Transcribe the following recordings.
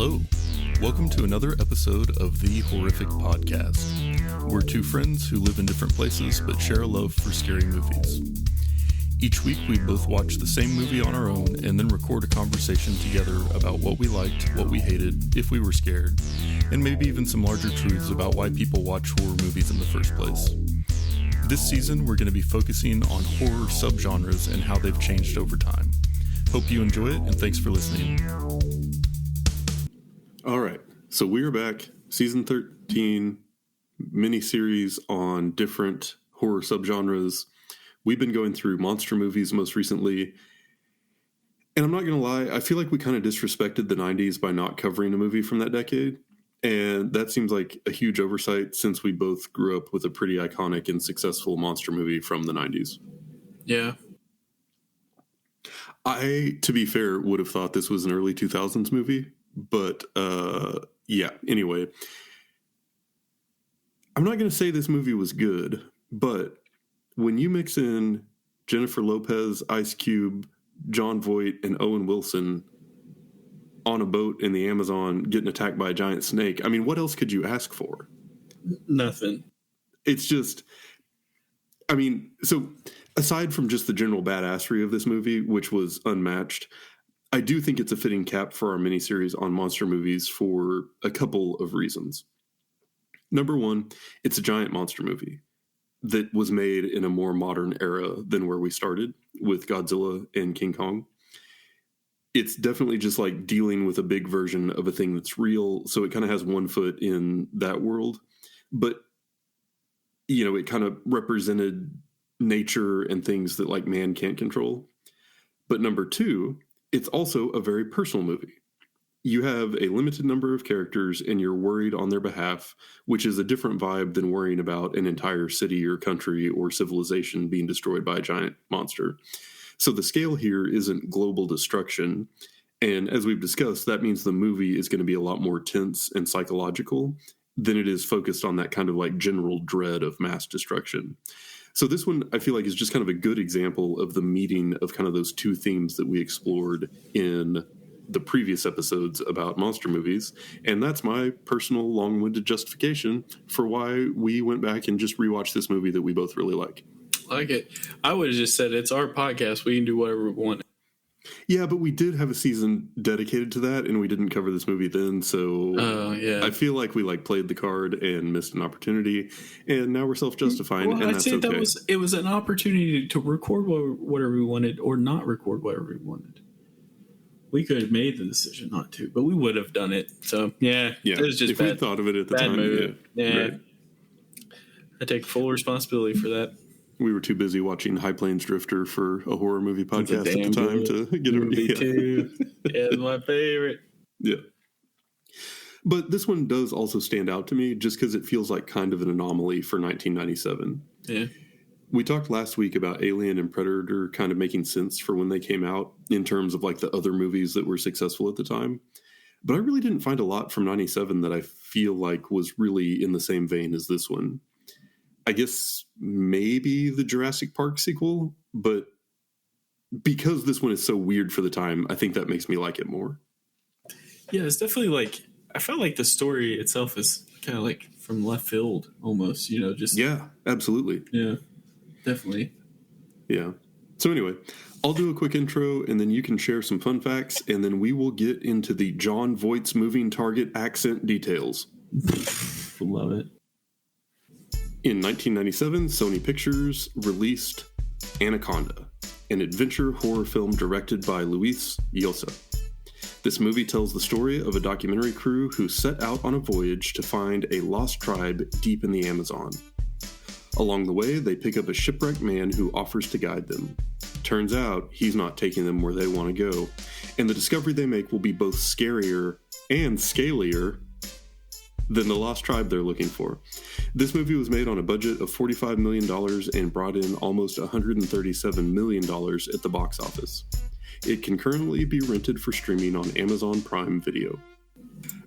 Hello. Welcome to another episode of the Horrific Podcast. We're two friends who live in different places but share a love for scary movies. Each week we both watch the same movie on our own and then record a conversation together about what we liked, what we hated, if we were scared, and maybe even some larger truths about why people watch horror movies in the first place. This season we're going to be focusing on horror subgenres and how they've changed over time. Hope you enjoy it, and thanks for listening. All right, so we are back, season 13, mini-series on different horror subgenres. We've been going through monster movies most recently, and I'm not going to lie, I feel like we kind of disrespected the 90s by not covering a movie from that decade, and that seems like a huge oversight since we both grew up with a pretty iconic and successful monster movie from the 90s. Yeah. I, to be fair, would have thought this was an early 2000s movie, but yeah, anyway. I'm not going to say this movie was good, but when you mix in Jennifer Lopez, Ice Cube, Jon Voight, and Owen Wilson on a boat in the Amazon getting attacked by a giant snake, I mean, what else could you ask for? Nothing. It's just, I mean, so aside from just the general badassery of this movie, which was unmatched, I do think it's a fitting cap for our miniseries on monster movies for a couple of reasons. Number one, it's a giant monster movie that was made in a more modern era than where we started with Godzilla and King Kong. It's definitely just like dealing with a big version of a thing that's real, so it kind of has one foot in that world. But, you know, it kind of represented nature and things that like man can't control. But number two, it's also a very personal movie. You have a limited number of characters and you're worried on their behalf, which is a different vibe than worrying about an entire city or country or civilization being destroyed by a giant monster. So the scale here isn't global destruction. And as we've discussed, that means the movie is going to be a lot more tense and psychological than it is focused on that kind of like general dread of mass destruction. So this one, I feel like, is just kind of a good example of the meeting of kind of those two themes that we explored in the previous episodes about monster movies. And that's my personal long-winded justification for why we went back and just rewatched this movie that we both really like. I like it. I would have just said it's our podcast. We can do whatever we want. Yeah, but we did have a season dedicated to that, and we didn't cover this movie then, so yeah. I feel like we like played the card and missed an opportunity, and now we're self-justifying, and that's okay. It was an opportunity to record whatever we wanted or not record whatever we wanted. We could have made the decision not to, but we would have done it. So, yeah. It was just if we thought of it at the time. Move. Yeah. Right. I take full responsibility for that. We were too busy watching High Plains Drifter for a horror movie podcast at the time to get a movie too. Yeah, it's my favorite. Yeah. But this one does also stand out to me just because it feels like kind of an anomaly for 1997. Yeah. We talked last week about Alien and Predator kind of making sense for when they came out in terms of like the other movies that were successful at the time. But I really didn't find a lot from 97 that I feel like was really in the same vein as this one. I guess maybe the Jurassic Park sequel, but because this one is so weird for the time, I think that makes me like it more. Yeah, it's definitely like, I felt like the story itself is kind of like from left field almost, you know, just. Yeah, absolutely. Yeah, definitely. Yeah. So anyway, I'll do a quick intro and then you can share some fun facts and then we will get into the Jon Voight's moving target accent details. Love it. In 1997, Sony Pictures released Anaconda, an adventure horror film directed by Luis Llosa. This movie tells the story of a documentary crew who set out on a voyage to find a lost tribe deep in the Amazon. Along the way, they pick up a shipwrecked man who offers to guide them. Turns out, he's not taking them where they want to go, and the discovery they make will be both scarier and scalier than the lost tribe they're looking for. This movie was made on a budget of $45 million and brought in almost $137 million at the box office. It can currently be rented for streaming on Amazon Prime Video.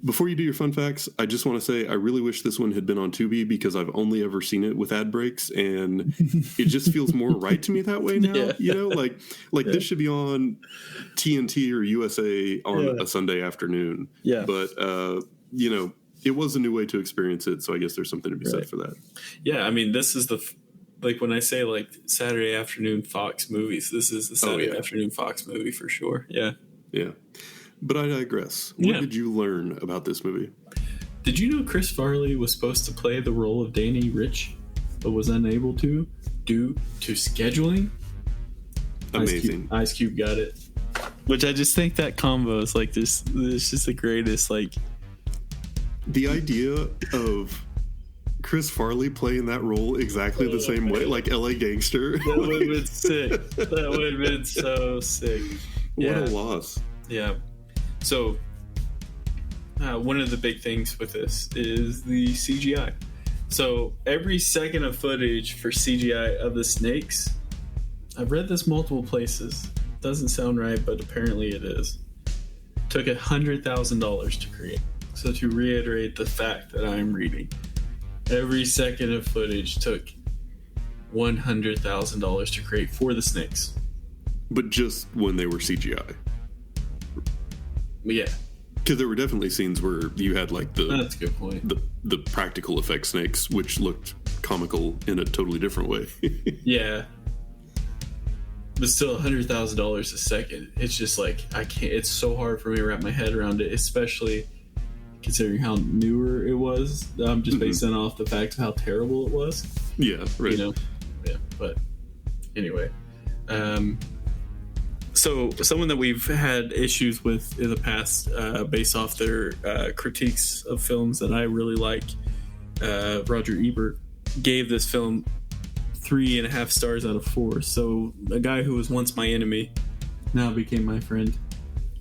Before you do your fun facts, I just want to say I really wish this one had been on Tubi because I've only ever seen it with ad breaks, and it just feels more right to me that way now. Yeah. You know, like this should be on TNT or USA on a Sunday afternoon. Yeah. But you know, it was a new way to experience it, so I guess there's something to be said for that. Yeah, I mean, this is like when I say like Saturday afternoon Fox movies, this is the Saturday afternoon Fox movie for sure. Yeah. Yeah. But I digress. What did you learn about this movie? Did you know Chris Farley was supposed to play the role of Danny Rich, but was unable to due to scheduling? Amazing. Ice Cube got it. Which I just think that combo is like this is just the greatest. Like the idea of Chris Farley playing that role exactly the same way, like LA Gangster. That would have been sick. That would have been so sick. What a loss. Yeah. So, one of the big things with this is the CGI. So, every second of footage for CGI of the snakes, I've read this multiple places. Doesn't sound right, but apparently it is. Took $100,000 to create. So, to reiterate the fact that I'm reading, every second of footage took $100,000 to create for the snakes. But just when they were CGI. Yeah. Because there were definitely scenes where you had like that's a good point. The practical effect snakes, which looked comical in a totally different way. Yeah. But still, $100,000 a second. It's just like, I can't, it's so hard for me to wrap my head around it, especially considering how newer it was. I'm just basing off the fact of how terrible it was. Yeah, right. You know? Yeah, but anyway. So someone that we've had issues with in the past, based off their critiques of films that I really like, Roger Ebert, gave this film 3.5 stars out of 4. So a guy who was once my enemy now became my friend.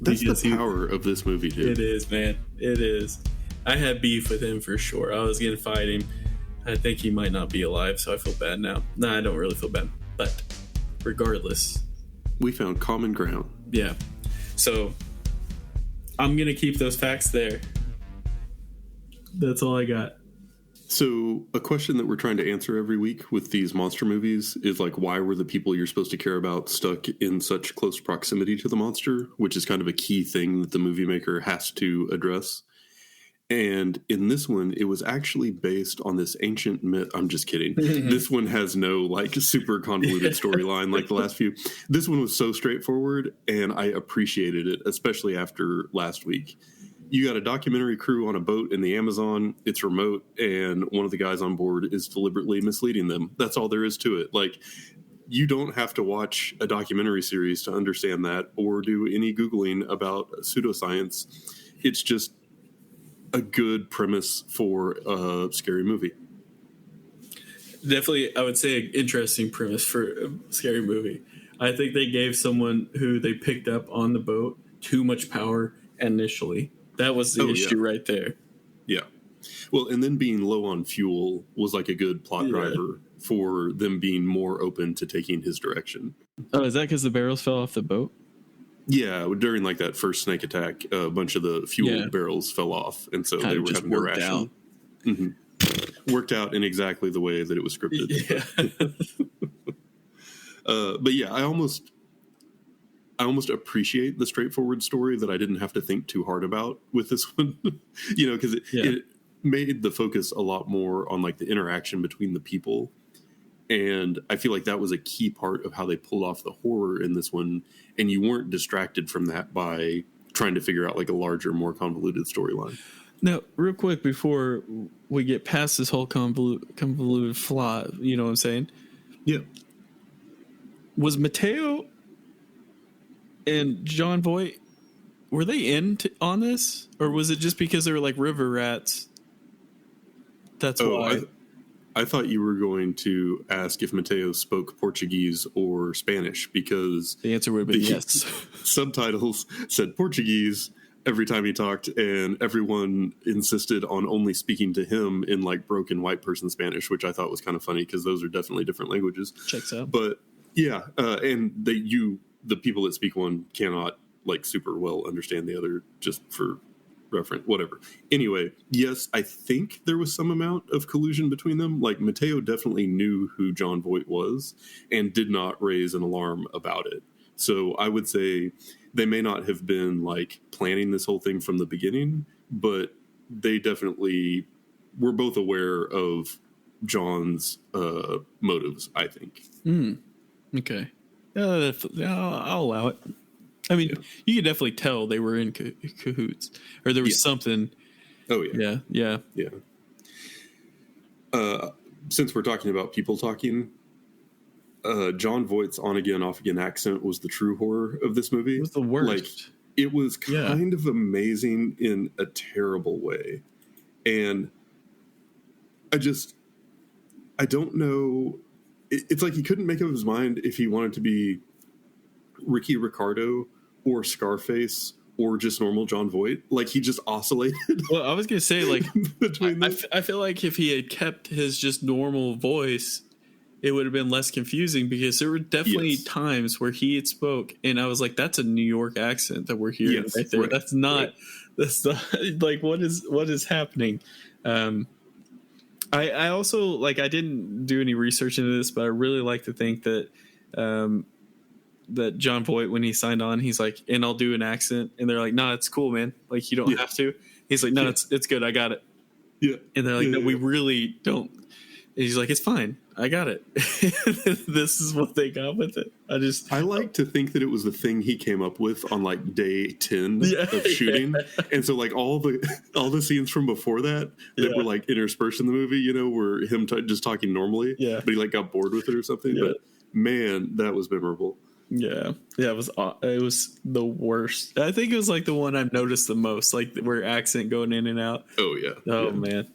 That's the power of this movie, dude. It is, man. It is. I had beef with him for sure. I was going to fight him. I think he might not be alive, so I feel bad now. Nah, I don't really feel bad. But regardless, we found common ground. Yeah. So I'm going to keep those facts there. That's all I got. So a question that we're trying to answer every week with these monster movies is like, why were the people you're supposed to care about stuck in such close proximity to the monster, which is kind of a key thing that the movie maker has to address. And in this one, it was actually based on this ancient myth. I'm just kidding. This one has no like super convoluted storyline like the last few. This one was so straightforward, and I appreciated it, especially after last week. You got a documentary crew on a boat in the Amazon. It's remote, and one of the guys on board is deliberately misleading them. That's all there is to it. Like, you don't have to watch a documentary series to understand that or do any Googling about pseudoscience. It's just a good premise for a scary movie. Definitely, I would say an interesting premise for a scary movie. I think they gave someone who they picked up on the boat too much power initially. That was the issue right there. Yeah. Well, and then being low on fuel was like a good plot driver for them being more open to taking his direction. Oh, is that because the barrels fell off the boat? Yeah, during like that first snake attack, a bunch of the fuel barrels fell off, and so they were having to ration. Worked out in exactly the way that it was scripted. Yeah. But yeah, I almost appreciate the straightforward story that I didn't have to think too hard about with this one. You know, because it made the focus a lot more on like the interaction between the people. And I feel like that was a key part of how they pulled off the horror in this one. And you weren't distracted from that by trying to figure out like a larger, more convoluted storyline. Now, real quick, before we get past this whole convoluted flaw, you know what I'm saying? Yeah. Was Mateo and John Voight, were they in on this? Or was it just because they were like river rats? That's why. I thought you were going to ask if Mateo spoke Portuguese or Spanish, because the answer would have been yes. Subtitles said Portuguese every time he talked, and everyone insisted on only speaking to him in like broken white person Spanish, which I thought was kind of funny because those are definitely different languages. Checks out. But yeah, and the people that speak one cannot like super well understand the other, just for reference, whatever. Anyway, yes, I think there was some amount of collusion between them. Like, Mateo definitely knew who John Voight was and did not raise an alarm about it. So I would say they may not have been, like, planning this whole thing from the beginning, but they definitely were both aware of John's motives, I think. Okay. I'll allow it. I mean, you could definitely tell they were in cahoots, or there was something. Oh, yeah. Yeah. Since we're talking about people talking, John Voight's on-again, off-again accent was the true horror of this movie. It was the worst. Like, it was kind of amazing in a terrible way. And I don't know. It's like he couldn't make up his mind if he wanted to be Ricky Ricardo or Scarface or just normal John Voight. Like, he just oscillated. Well, I was going to say, like, between them. I feel like if he had kept his just normal voice, it would have been less confusing, because there were definitely times where he had spoke and I was like, that's a New York accent that we're hearing right there. Right. That's not like, what is happening? I also, like, I didn't do any research into this, but I really like to think that that John Voight, when he signed on, he's like, and I'll do an accent, and they're like, no, it's cool, man. Like, you don't have to. He's like, no, it's good. I got it. Yeah. And they're like, no, we really don't. And he's like, it's fine. I got it. This is what they got with it. I like to think that it was the thing he came up with on, like, day 10 of shooting. And so, like, all the scenes from before that were, like, interspersed in the movie, you know, were him just talking normally. Yeah. But he, like, got bored with it or something. Yeah. But man, that was memorable. Yeah. It was the worst. I think it was, like, the one I've noticed the most, like, where accent going in and out. Oh yeah. Oh man.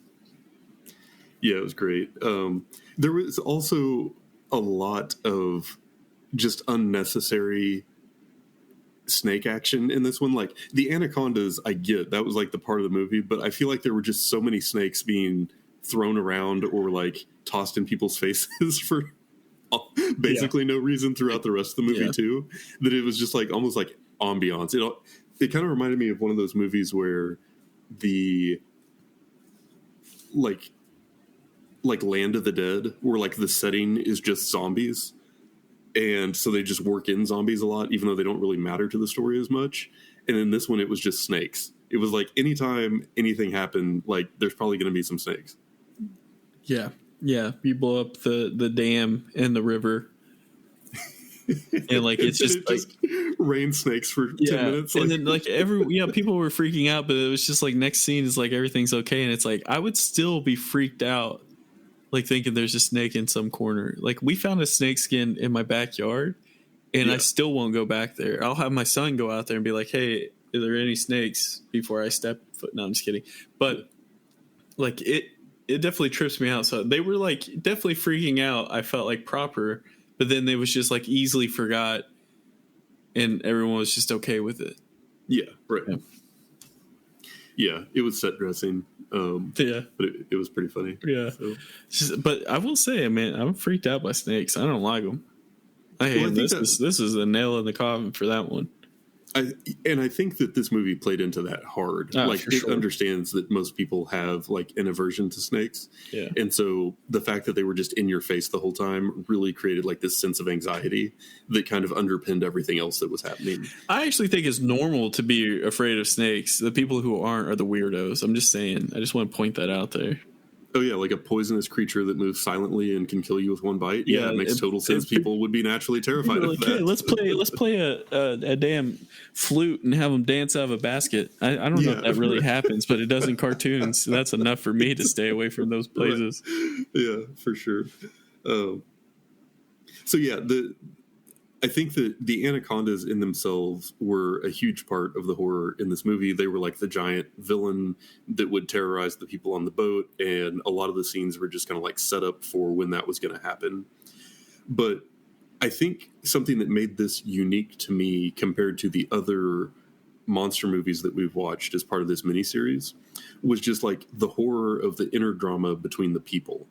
Yeah, it was great. There was also a lot of just unnecessary snake action in this one. Like, the anacondas, I get that was, like, the part of the movie, but I feel like there were just so many snakes being thrown around or, like, tossed in people's faces for basically no reason throughout the rest of the movie too, that it was just, like, almost like ambiance. It kind of reminded me of one of those movies where the like Land of the Dead, where, like, the setting is just zombies, and so they just work in zombies a lot, even though they don't really matter to the story as much. And in this one, it was just snakes. It was like, anytime anything happened, like, there's probably going to be some snakes. Yeah. You blow up the dam and the river, and, like, it's just like rain snakes for 10 minutes. And then, like, people were freaking out, but it was just like, next scene is like everything's okay, and it's like, I would still be freaked out, like, thinking there's a snake in some corner. Like, we found a snake skin in my backyard, and I still won't go back there. I'll have my son go out there and be like, hey, are there any snakes, before I step foot. No, I'm just kidding. But, like, it definitely trips me out. So they were, like, definitely freaking out. I felt like proper, but then they was just, like, easily forgot, and everyone was just okay with it. Yeah, right. Yeah, it was set dressing. But it was pretty funny. Yeah. So. But I will say, man, I'm freaked out by snakes. I don't like them. I hate them. This is a nail in the coffin for that one. I think that this movie played into that hard. It understands that most people have, like, an aversion to snakes. Yeah. And so the fact that they were just in your face the whole time really created, like, this sense of anxiety that kind of underpinned everything else that was happening. I actually think it's normal to be afraid of snakes. The people who aren't are the weirdos. I'm just saying. I just want to point that out there. Oh, yeah, like a poisonous creature that moves silently and can kill you with one bite. Yeah, it makes total sense. People would be naturally terrified of that. Hey, let's play a damn flute and have them dance out of a basket. I don't know if that really happens, but it does in cartoons. So that's enough for me to stay away from those places. Right. Yeah, for sure. So, yeah, I think that the anacondas in themselves were a huge part of the horror in this movie. They were like the giant villain that would terrorize the people on the boat, and a lot of the scenes were just kind of like set up for when that was going to happen. But I think something that made this unique to me compared to the other monster movies that we've watched as part of this miniseries was just, like, the horror of the inner drama between the people.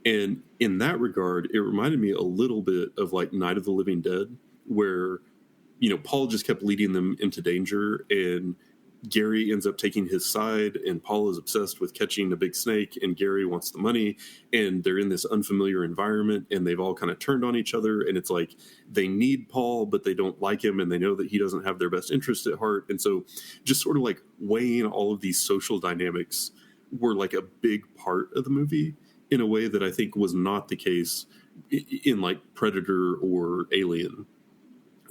And in that regard, it reminded me a little bit of, like, Night of the Living Dead, where, you know, Paul just kept leading them into danger, and Gary ends up taking his side, and Paul is obsessed with catching a big snake, and Gary wants the money, and they're in this unfamiliar environment, and they've all kind of turned on each other, and it's like they need Paul, but they don't like him, and they know that he doesn't have their best interest at heart. And so just sort of like weighing all of these social dynamics were like a big part of the movie in a way that I think was not the case in like Predator or Alien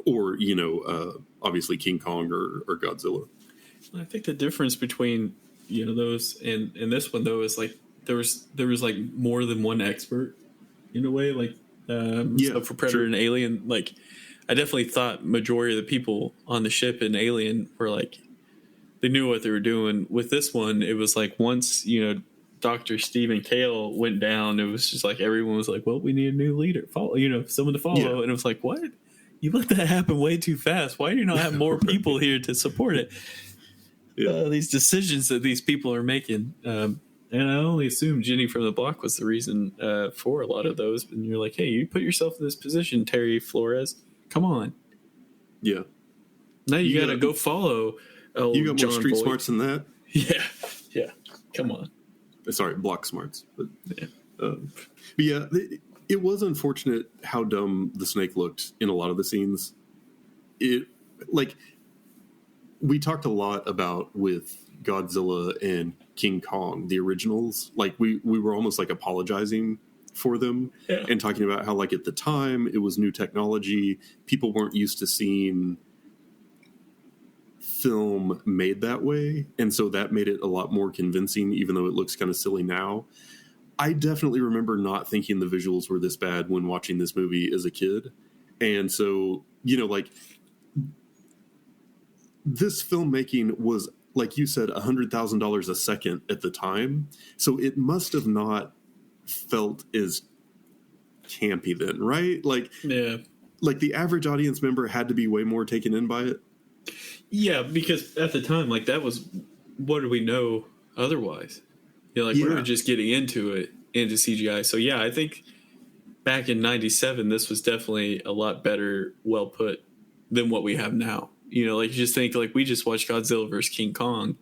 or, obviously King Kong or Godzilla. I think the difference between those and this one though is like there was like more than one expert in a way. Like so for Predator and Alien, like I definitely thought majority of the people on the ship in Alien were like they knew what they were doing. With this one, it was like once Dr. Stephen Cale went down, it was just like everyone was like, well, we need a new leader, someone to follow, and it was like, what? You let that happen way too fast. Why do you not have more people here to support it? These decisions that these people are making. And I only assume Jenny from the Block was the reason for a lot of those. And you're like, hey, you put yourself in this position, Terry Flores. Come on. Yeah. Now you got to go follow you got John more street Boyd. smarts than that? Yeah. Come on. Sorry, block smarts. But yeah, it was unfortunate how dumb the snake looked in a lot of the scenes. We talked a lot about with Godzilla and King Kong, the originals. Like we were almost like apologizing for them and talking about how like at the time it was new technology. People weren't used to seeing film made that way. And so that made it a lot more convincing, even though it looks kind of silly now. I definitely remember not thinking the visuals were this bad when watching this movie as a kid. And so, this filmmaking was, like you said, $100,000 a second at the time. So it must have not felt as campy then, right? Like the average audience member had to be way more taken in by it. Yeah, because at the time, like that was, what do we know otherwise? We were just getting into CGI. So yeah, I think back in '97, this was definitely a lot better, well put than what we have now. You just think like we just watched Godzilla vs. King Kong,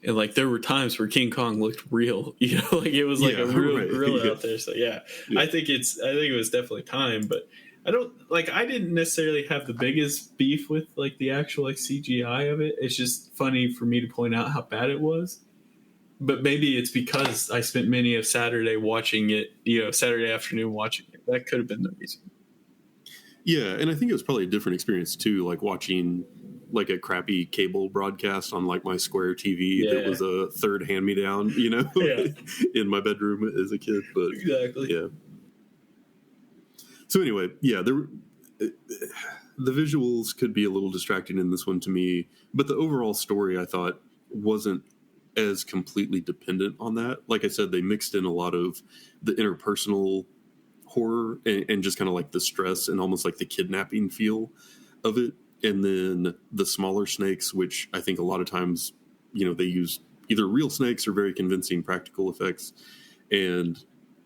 and like there were times where King Kong looked real. Like it was like a real gorilla out there. So yeah, I think it was definitely time, but I didn't necessarily have the biggest beef with like the actual like CGI of it. It's just funny for me to point out how bad it was. But maybe it's because I spent many of Saturday watching it, Saturday afternoon watching it. That could have been the reason. Yeah, and I think it was probably a different experience too, like watching like a crappy cable broadcast on like my Square TV that was a third hand-me-down, in my bedroom as a kid. But exactly. Yeah. So anyway, the visuals could be a little distracting in this one to me, but the overall story I thought wasn't as completely dependent on that. Like I said, they mixed in a lot of the interpersonal horror and just kind of like the stress and almost like the kidnapping feel of it. And then the smaller snakes, which I think a lot of times, they use either real snakes or very convincing practical effects. And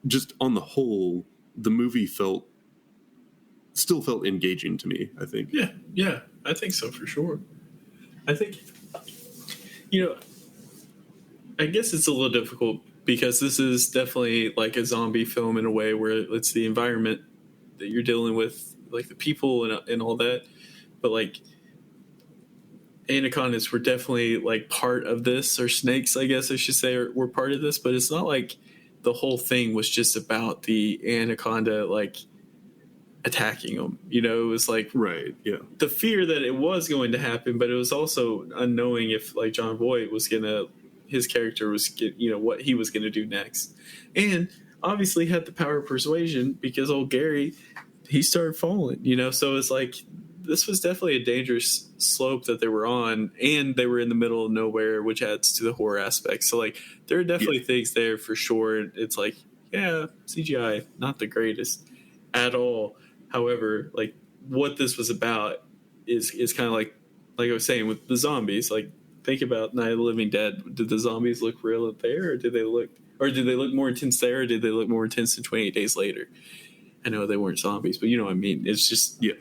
just on the whole, the movie still felt engaging to me, I think. Yeah, I think so for sure. I think, I guess it's a little difficult because this is definitely like a zombie film in a way where it's the environment that you're dealing with, like the people and all that. But like anacondas were definitely like part of this, or snakes, I guess I should say, were part of this. But it's not like the whole thing was just about the anaconda like attacking them. It was like the fear that it was going to happen, but it was also unknowing if like John Boyd was gonna. His character was, what he was going to do next. And obviously had the power of persuasion because old Gary, he started falling, So it's like, this was definitely a dangerous slope that they were on, and they were in the middle of nowhere, which adds to the horror aspect. So like, there are definitely things there for sure. It's like, CGI, not the greatest at all. However, like what this was about is kind of like I was saying with the zombies, like, think about Night of the Living Dead. Did the zombies look real there, or did they look more intense there, or did they look more intense than 28 Days Later? I know they weren't zombies, but you know what I mean. It's just yeah.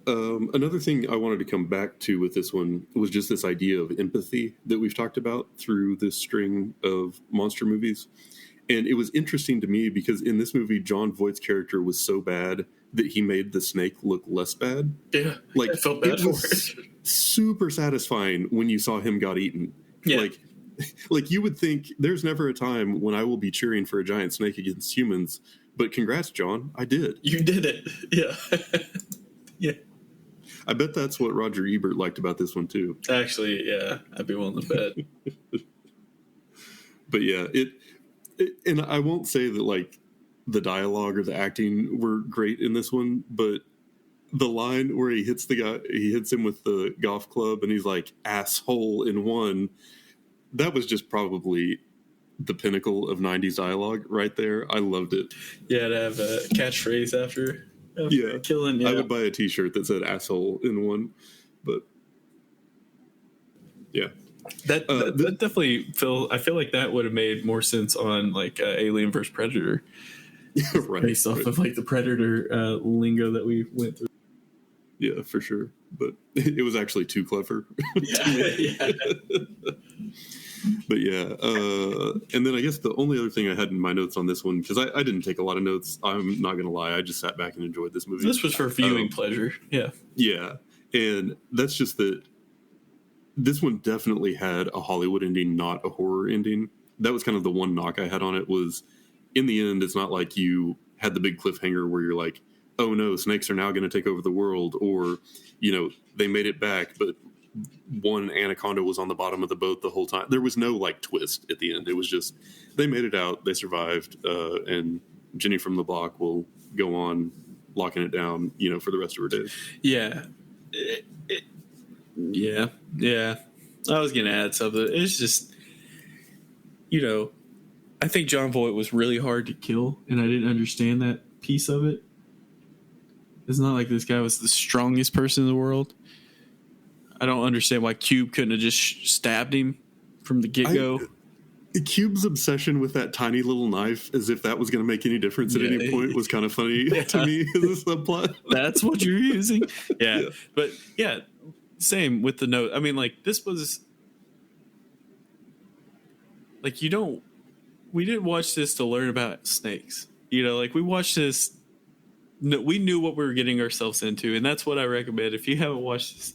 Another thing I wanted to come back to with this one was just this idea of empathy that we've talked about through this string of monster movies. And it was interesting to me because in this movie, Jon Voight's character was so bad that he made the snake look less bad. Yeah, like I felt bad it was super satisfying when you saw him got eaten. Yeah. Like you would think there's never a time when I will be cheering for a giant snake against humans. But congrats, John, I did. You did it. Yeah. Yeah. I bet that's what Roger Ebert liked about this one too. Actually, yeah, I'd be willing to bet. But yeah, and I won't say that like the dialogue or the acting were great in this one, but the line where he hits him with the golf club and he's like asshole in one, that was just probably the pinnacle of 90s dialogue right there. I loved it. Yeah, to have a catchphrase after killing. Yeah. I would buy a t-shirt that said asshole in one, but yeah. That definitely I feel like that would have made more sense on like Alien vs Predator, right? Based off of like the Predator lingo that we went through. Yeah, for sure. But it was actually too clever. Yeah. But yeah, and then I guess the only other thing I had in my notes on this one, because I didn't take a lot of notes, I'm not going to lie, I just sat back and enjoyed this movie. This was for viewing pleasure. Yeah. Yeah, and that's just that this one definitely had a Hollywood ending, not a horror ending. That was kind of the one knock I had on it was, in the end, it's not like you had the big cliffhanger where you're like, oh no, snakes are now going to take over the world, or, they made it back, but one anaconda was on the bottom of the boat the whole time. There was no like twist at the end. It was just, they made it out, they survived, and Jenny from the block will go on locking it down, for the rest of her days. Yeah. Yeah. I was going to add something. It's just, I think Jon Voight was really hard to kill, and I didn't understand that piece of it. It's not like this guy was the strongest person in the world. I don't understand why Cube couldn't have just stabbed him from the get-go. Cube's obsession with that tiny little knife, as if that was going to make any difference at any point, was kind of funny to me as a subplot. That's what you're using? Yeah. But, yeah, same with the note. I mean, like, this was... Like, we didn't watch this to learn about snakes. Like, we watched this... We knew what we were getting ourselves into, and that's what I recommend. If you haven't watched this,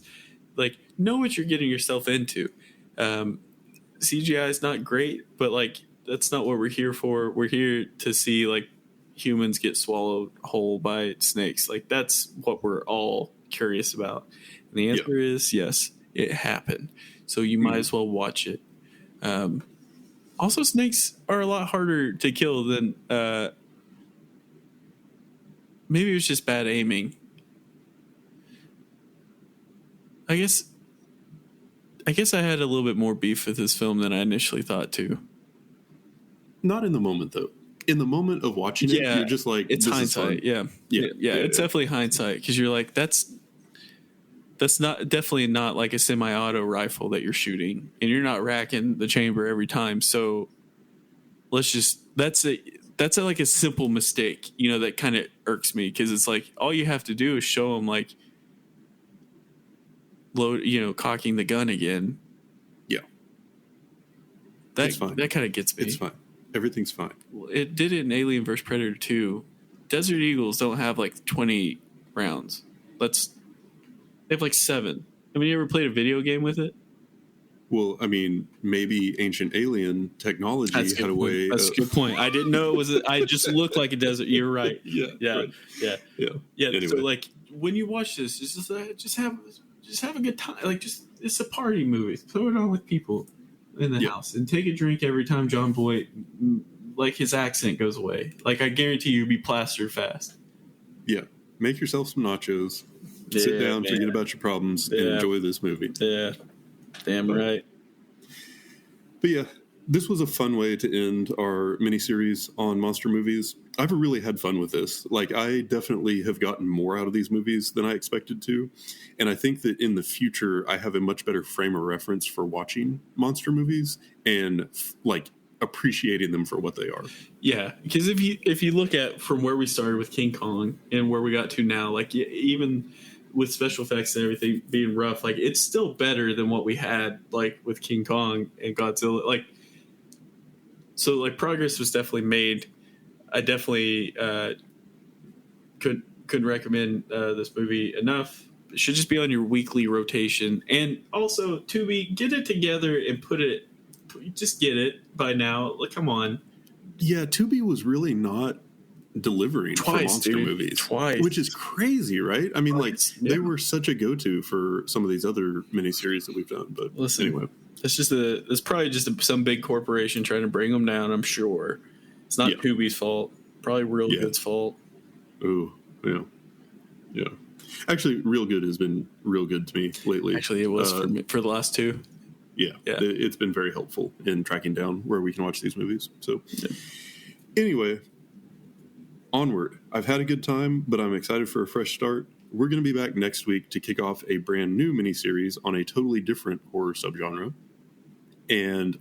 like, know what you're getting yourself into. CGI is not great, but, like, that's not what we're here for. We're here to see, like, humans get swallowed whole by snakes. Like, that's what we're all curious about. And the answer is yes, it happened. So you might as well watch it. Also, snakes are a lot harder to kill than... maybe it was just bad aiming. I guess I had a little bit more beef with this film than I initially thought too. Not in the moment, though. In the moment of watching it, you're just like, it's hindsight. Yeah. It's definitely hindsight, because you're like, that's definitely not like a semi-auto rifle that you're shooting, and you're not racking the chamber every time. So that's like a simple mistake, that kind of irks me, because it's like all you have to do is show them like load, cocking the gun again. Yeah, that's fine. That kind of gets me. It's fine. Everything's fine. It did it in Alien vs Predator 2. Desert Eagles don't have like 20 rounds. They have like 7. I mean, you ever played a video game with it? Well, I mean, maybe Ancient Alien technology had a way. That's a good point. I didn't know it was. I just looked like a desert. You're right. Yeah. Right. Yeah. Anyway. So, like, when you watch this, just have a good time. Like, it's a party movie. Throw it on with people in the house and take a drink every time Jon Voight, like, his accent goes away. Like, I guarantee you'll be plastered fast. Yeah. Make yourself some nachos. Sit down, forget about your problems, and enjoy this movie. Yeah. Damn right. But yeah, this was a fun way to end our miniseries on monster movies. I've really had fun with this. Like, I definitely have gotten more out of these movies than I expected to. And I think that in the future, I have a much better frame of reference for watching monster movies and, like, appreciating them for what they are. Yeah, because if you look at from where we started with King Kong and where we got to now, like, even with special effects and everything being rough, like it's still better than what we had like with King Kong and Godzilla. Like, so like progress was definitely made. I definitely couldn't recommend this movie enough. It should just be on your weekly rotation. And also, Tubi, get it together and just get it by now. Like, come on. Yeah, Tubi was really not delivering for monster movies. Twice. Which is crazy, right? I mean, they were such a go-to for some of these other miniseries that we've done. But listen, anyway. It's probably just some big corporation trying to bring them down, I'm sure. It's not Tubi's fault. Probably Real Good's fault. Ooh, yeah. Yeah. Actually, Real Good has been real good to me lately. Actually, it was for the last two. Yeah. It's been very helpful in tracking down where we can watch these movies. So, anyway, onward. I've had a good time, but I'm excited for a fresh start. We're going to be back next week to kick off a brand new miniseries on a totally different horror subgenre. And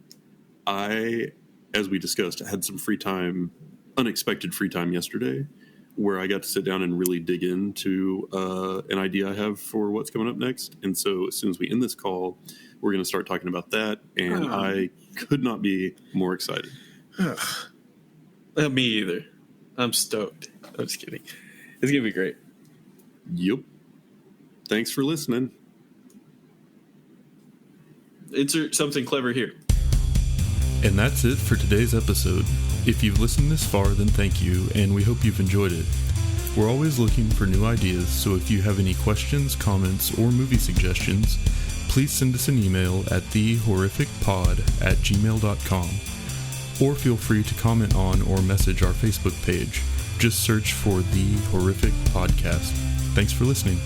I, as we discussed, had some unexpected free time yesterday, where I got to sit down and really dig into an idea I have for what's coming up next. And so as soon as we end this call, we're going to start talking about that. And I could not be more excited. Me either. I'm stoked. I'm just kidding. It's going to be great. Yep. Thanks for listening. Insert something clever here. And that's it for today's episode. If you've listened this far, then thank you, and we hope you've enjoyed it. We're always looking for new ideas, so if you have any questions, comments, or movie suggestions, please send us an email at thehorrificpod@gmail.com, or feel free to comment on or message our Facebook page. Just search for The Horrific Podcast. Thanks for listening.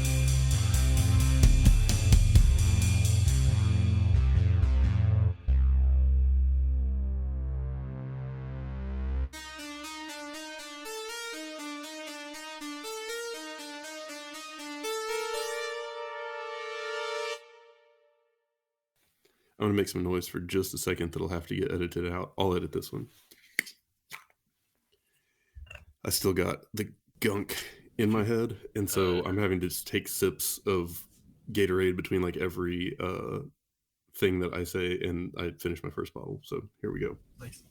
I'm going to make some noise for just a second that'll have to get edited out. I'll edit this one. I still got the gunk in my head, and so I'm having to just take sips of Gatorade between like every thing that I say, and I finished my first bottle. So here we go. Nice.